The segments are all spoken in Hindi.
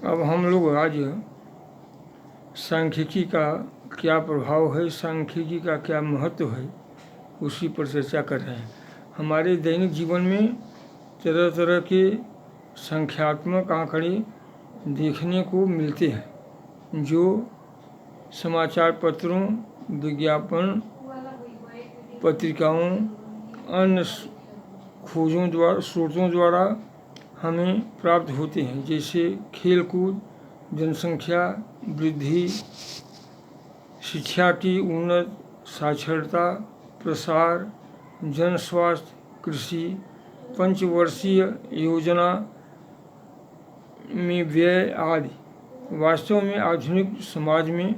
अब हम लोग आज सांख्यिकी का क्या प्रभाव है, सांख्यिकी का क्या महत्व है, उसी पर चर्चा कर रहे हैं। हमारे दैनिक जीवन में तरह तरह के संख्यात्मक आंकड़े देखने को मिलते हैं, जो समाचार पत्रों, विज्ञापन पत्रिकाओं, अन्य खोजों द्वारा स्रोतों द्वारा हमें प्राप्त होते हैं, जैसे खेलकूद, जनसंख्या वृद्धि, शिक्षा की उन्नत, साक्षरता प्रसार, जन स्वास्थ्य, कृषि, पंचवर्षीय योजना में व्यय आदि। वास्तव में आधुनिक समाज में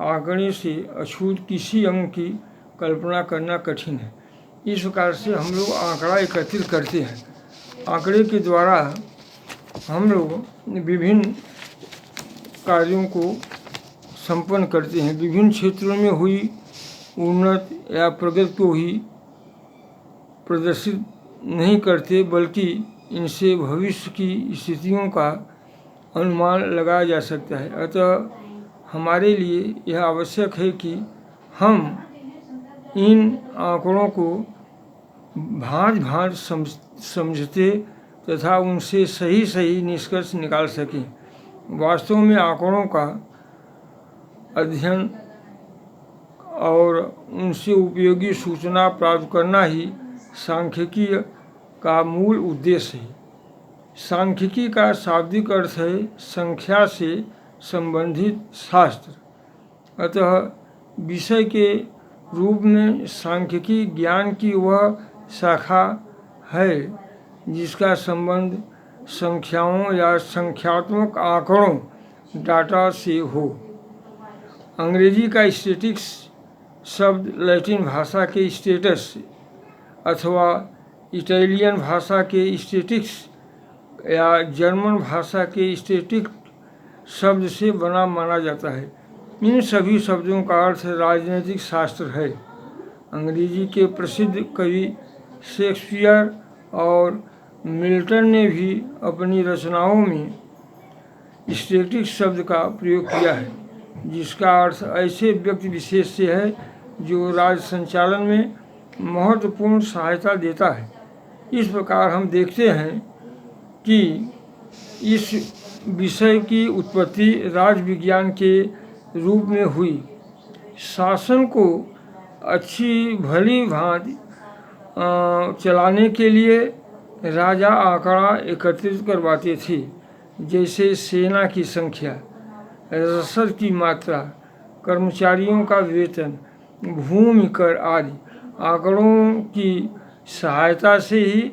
आंकड़े से अछूत किसी अंग की कल्पना करना कठिन है। इस प्रकार से हम लोग आंकड़ा एकत्रित करते हैं। आंकड़े के द्वारा हम लोग विभिन्न कार्यों को संपन्न करते हैं। विभिन्न क्षेत्रों में हुई उन्नत या प्रगति को ही प्रदर्शित नहीं करते, बल्कि इनसे भविष्य की स्थितियों का अनुमान लगाया जा सकता है। अतः हमारे लिए यह आवश्यक है कि हम इन आंकड़ों को भांति समझते तथा उनसे सही निष्कर्ष निकाल सकें। वास्तव में आंकड़ों का अध्ययन और उनसे उपयोगी सूचना प्राप्त करना ही सांख्यिकी का मूल उद्देश्य है। सांख्यिकी का शाब्दिक अर्थ है संख्या से संबंधित शास्त्र। अतः विषय के रूप में सांख्यिकी ज्ञान की वह शाखा है जिसका संबंध संख्याओं या संख्यात्मक आंकड़ों डाटा से हो। अंग्रेजी का स्टैटिक्स शब्द लैटिन भाषा के स्टेटस अथवा इटालियन भाषा के स्टैटिक्स या जर्मन भाषा के स्टैटिक शब्द से बना माना जाता है। इन सभी शब्दों का अर्थ राजनीतिक शास्त्र है। अंग्रेजी के प्रसिद्ध कवि शेक्सपियर और मिल्टन ने भी अपनी रचनाओं में स्टैटिक शब्द का प्रयोग किया है, जिसका अर्थ ऐसे व्यक्ति विशेष से है जो राज्य संचालन में महत्वपूर्ण सहायता देता है। इस प्रकार हम देखते हैं कि इस विषय की उत्पत्ति राज विज्ञान के रूप में हुई। शासन को अच्छी भली भांति चलाने के लिए राजा आंकड़ा एकत्रित करवाते थे, जैसे सेना की संख्या, रसद की मात्रा, कर्मचारियों का वेतन, भूमि कर आदि। आंकड़ों की सहायता से ही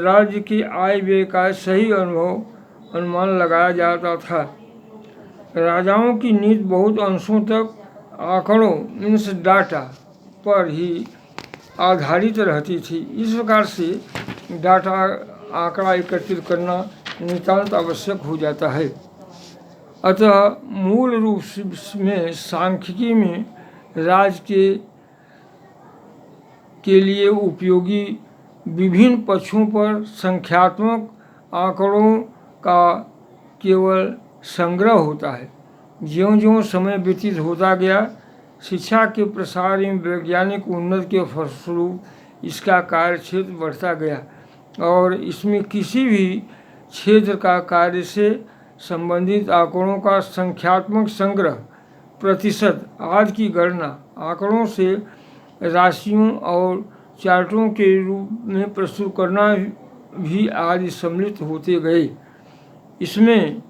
राज्य की आय व्यय का सही अनुमान लगाया जाता था। राजाओं की नीति बहुत अंशों तक आंकड़ों मीन्स डाटा पर ही आधारित रहती थी। इस प्रकार से डाटा आंकड़ा एकत्रित करना नितांत आवश्यक हो जाता है। अतः मूल रूप में सांख्यिकी में राज्य के लिए उपयोगी विभिन्न पक्षों पर संख्यात्मक आंकड़ों का केवल संग्रह होता है। ज्यों-ज्यों समय व्यतीत होता गया, शिक्षा के प्रसार एवं वैज्ञानिक उन्नति के फलस्वरूप इसका कार्य क्षेत्र बढ़ता गया और इसमें किसी भी क्षेत्र का कार्य से संबंधित आंकड़ों का संख्यात्मक संग्रह, प्रतिशत आदि की गणना, आंकड़ों से राशियों और चार्टों के रूप में प्रस्तुत करना भी आदि सम्मिलित होते गए। इसमें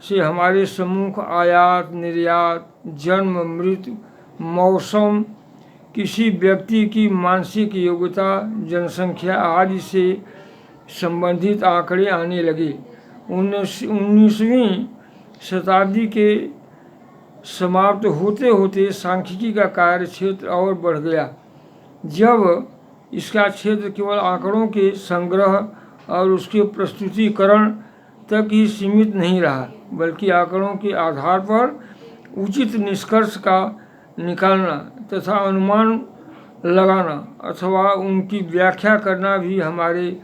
से हमारे सम्मुख आयात निर्यात, जन्म मृत्यु, मौसम, किसी व्यक्ति की मानसिक योग्यता, जनसंख्या आदि से संबंधित आंकड़े आने लगे। 19वीं शताब्दी के समाप्त होते होते सांख्यिकी का कार्य क्षेत्र और बढ़ गया, जब इसका क्षेत्र केवल आंकड़ों के संग्रह और उसके प्रस्तुतिकरण तक ही सीमित नहीं रहा, बल्कि आंकड़ों के आधार पर उचित निष्कर्ष का निकालना तथा अनुमान लगाना अथवा उनकी व्याख्या करना भी इनमें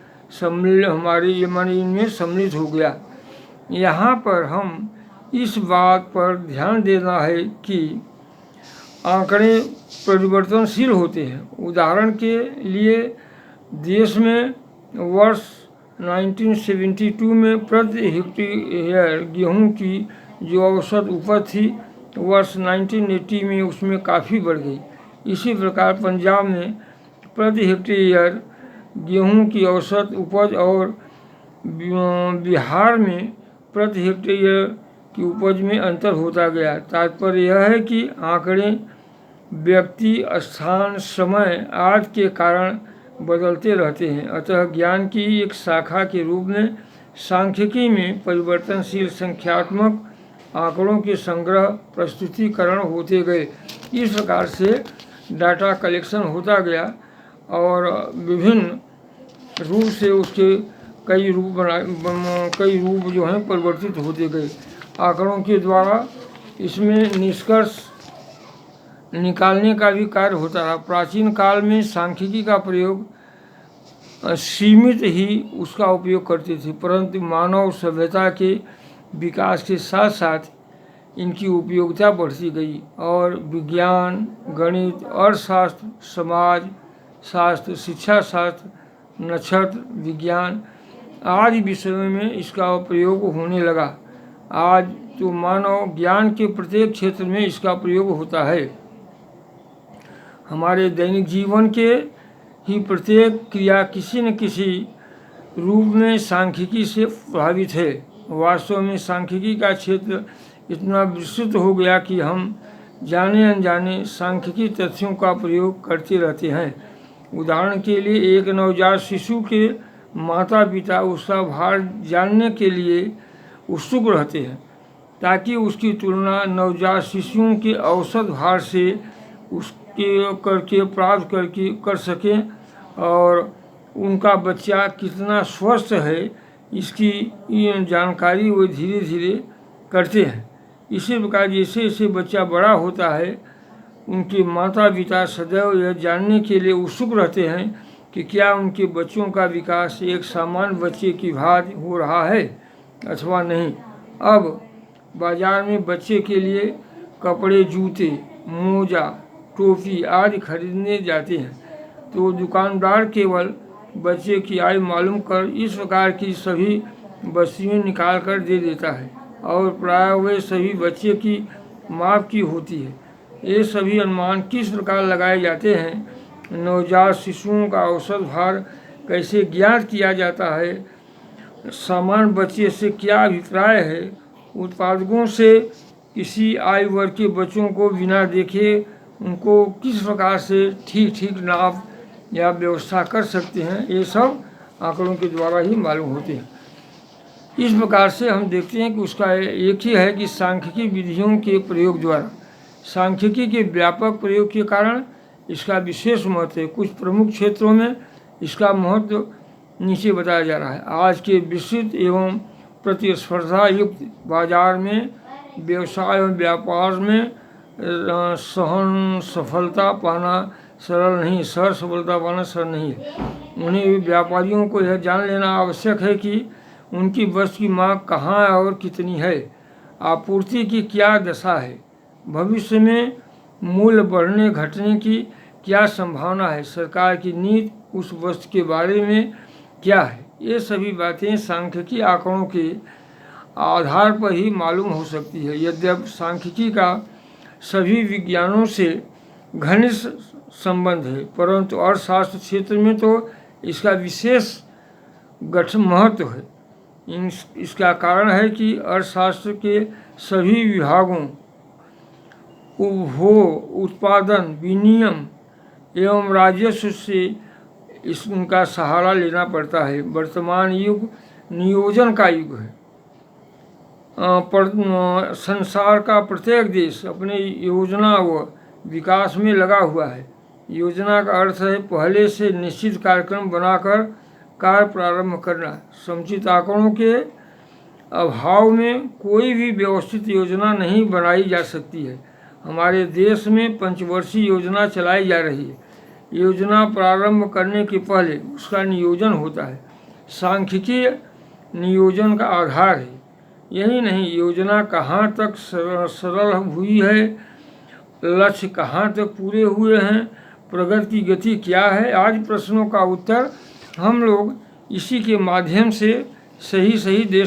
सम्मिलित हो गया। यहाँ पर हम इस बात पर ध्यान देना है कि आंकड़े परिवर्तनशील होते हैं। उदाहरण के लिए देश में वर्ष 1972 में प्रति हेक्टेयर गेहूं की जो औसत उपज थी, वर्ष 1980 में उसमें काफ़ी बढ़ गई। इसी प्रकार पंजाब में प्रति हेक्टेयर गेहूं की औसत उपज और बिहार में प्रति हेक्टेयर की उपज में अंतर होता गया। तात्पर्य यह है कि आंकड़े व्यक्ति, स्थान, समय आदि के कारण बदलते रहते हैं। अतः ज्ञान की एक शाखा के रूप में सांख्यिकी में परिवर्तनशील संख्यात्मक आंकड़ों के संग्रह, प्रस्तुतिकरण होते गए। इस प्रकार से डाटा कलेक्शन होता गया और विभिन्न रूप से उसके कई रूप जो हैं परिवर्तित होते गए। आंकड़ों के द्वारा इसमें निष्कर्ष निकालने का भी कार्य होता रहा। प्राचीन काल में सांख्यिकी का प्रयोग सीमित ही उसका उपयोग करते थे, परंतु मानव सभ्यता के विकास के साथ साथ इनकी उपयोगिता बढ़ती गई और विज्ञान, गणित, अर्थशास्त्र, समाज शास्त्र, शिक्षा शास्त्र, नक्षत्र विज्ञान आदि विषयों में इसका प्रयोग होने लगा। आज तो मानव ज्ञान के प्रत्येक क्षेत्र में इसका प्रयोग होता है। हमारे दैनिक जीवन के ही प्रत्येक क्रिया किसी न किसी रूप में सांख्यिकी से प्रभावित है। वास्तव में सांख्यिकी का क्षेत्र इतना विस्तृत हो गया कि हम जाने अनजाने सांख्यिकी तथ्यों का प्रयोग करते रहते हैं। उदाहरण के लिए एक नवजात शिशु के माता पिता उसका भार जानने के लिए उत्सुक रहते हैं ताकि उसकी तुलना नवजात शिशुओं के औसत भार से उसके करके प्राप्त कर सकें और उनका बच्चा कितना स्वस्थ है इसकी जानकारी वो धीरे धीरे करते हैं। इसी प्रकार जैसे जैसे बच्चा बड़ा होता है, उनके माता पिता सदैव यह जानने के लिए उत्सुक रहते हैं कि क्या उनके बच्चों का विकास एक सामान्य बच्चे की भांति हो रहा है अथवा नहीं। अब बाजार में बच्चे के लिए कपड़े, जूते, मोजा, टोपी आदि खरीदने जाते हैं तो दुकानदार केवल बच्चे की आयु मालूम कर इस प्रकार की सभी वस्तुएं निकाल कर दे देता है और प्रायः वे सभी बच्चे की माप की होती है। ये सभी अनुमान किस प्रकार लगाए जाते हैं, नवजात शिशुओं का औसत भार कैसे ज्ञात किया जाता है, सामान्य बच्चे से क्या अभिप्राय है, उत्पादकों से किसी आयु वर्ग के बच्चों को बिना देखे उनको किस प्रकार से ठीक नाप या व्यवस्था कर सकते हैं, ये सब आंकड़ों के द्वारा ही मालूम होते हैं। इस प्रकार से हम देखते हैं कि उसका एक ही है कि सांख्यिकी विधियों के प्रयोग द्वारा, सांख्यिकी के व्यापक प्रयोग के कारण इसका विशेष महत्व है। कुछ प्रमुख क्षेत्रों में इसका महत्व नीचे बताया जा रहा है। आज के विस्तृत एवं प्रतिस्पर्धा युक्त बाजार में व्यवसाय एवं व्यापार में सफलता पाना सरल नहीं, सफलता पाना सरल नहीं है। उन्हें व्यापारियों को यह जान लेना आवश्यक है कि उनकी वस्तु की मांग कहाँ और कितनी है, आपूर्ति की क्या दशा है, भविष्य में मूल्य बढ़ने घटने की क्या संभावना है, सरकार की नीति उस वस्तु के बारे में क्या है। ये सभी बातें सांख्यिकी आंकड़ों के आधार पर ही मालूम हो सकती है। यद्यपि सांख्यिकी का सभी विज्ञानों से घनिष्ठ संबंध है, परंतु अर्थशास्त्र क्षेत्र में तो इसका विशेष महत्व है। इसका कारण है कि अर्थशास्त्र के सभी विभागों उपभोग, उत्पादन, विनिमय एवं राजस्व से उनका सहारा लेना पड़ता है। वर्तमान युग नियोजन का युग है। संसार का प्रत्येक देश अपने योजना व विकास में लगा हुआ है। योजना का अर्थ है पहले से निश्चित कार्यक्रम बनाकर कार्य प्रारंभ करना। समुचित आंकड़ों के अभाव में कोई भी व्यवस्थित योजना नहीं बनाई जा सकती है। हमारे देश में पंचवर्षीय योजना चलाई जा रही है। योजना प्रारंभ करने के पहले उसका नियोजन होता है। सांख्यिकी नियोजन का आधार है। यही नहीं, योजना कहाँ तक सरल हुई है, लक्ष्य कहाँ तक पूरे हुए हैं, प्रगति की गति क्या है, आज प्रश्नों का उत्तर हम लोग इसी के माध्यम से सही दे